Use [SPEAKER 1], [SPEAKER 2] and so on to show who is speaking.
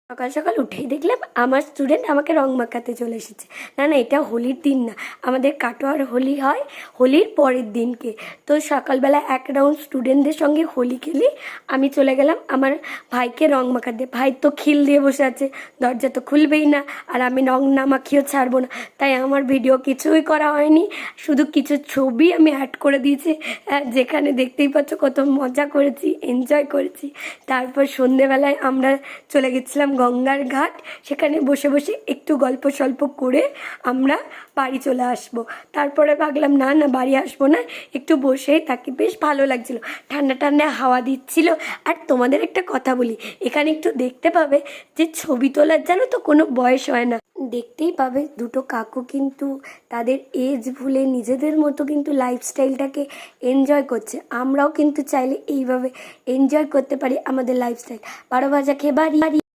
[SPEAKER 1] সকাল সকাল উঠেই দেখলাম আমার স্টুডেন্ট আমাকে রং মাখাতে চলে এসেছে। না না, এটা হোলির দিন না, আমাদের কাটোয়ার হোলি হয় হোলির পরের দিনকে। তো সকালবেলা এক রাউন্ড স্টুডেন্টদের সঙ্গে হোলি খেলি, আমি চলে গেলাম আমার ভাইকে রং মাখাতে। ভাই তো খিল দিয়ে বসে আছে, দরজা তো খুলবেই না, আর আমি রং না মাখিয়েও ছাড়বো না। তাই আমার ভিডিও কিছুই করা হয়নি, শুধু কিছু ছবি আমি অ্যাড করে দিয়েছি, যেখানে দেখতেই পাচ্ছ কত মজা করেছি, এনজয় করেছি। তারপর সন্ধেবেলায় আমরা চলে গেছিলাম গঙ্গার ঘাট, সেখানে বসে বসে একটু গল্প সল্প করে আমরা বাড়ি চলে আসব। তারপরে ভাবলাম না না, বাড়ি আসবো না, একটু বসেই থাকি, বেশ ভালো লাগছিল, ঠান্ডা ঠান্ডা হাওয়া দিচ্ছিল। আর তোমাদের একটা কথা বলি, এখানে একটু দেখতে পাবে যে ছবি তোলার জানো তো কোনো বয়স হয় না। দেখতেই পাবে দুটো কাকু কিন্তু তাদের এজ ভুলে নিজেদের মতো কিন্তু লাইফস্টাইলটাকে এনজয় করছে। আমরাও কিন্তু চাইলে এইভাবে এনজয় করতে পারি আমাদের লাইফস্টাইল। 12 ভাজা খেয়ে বাড়ি।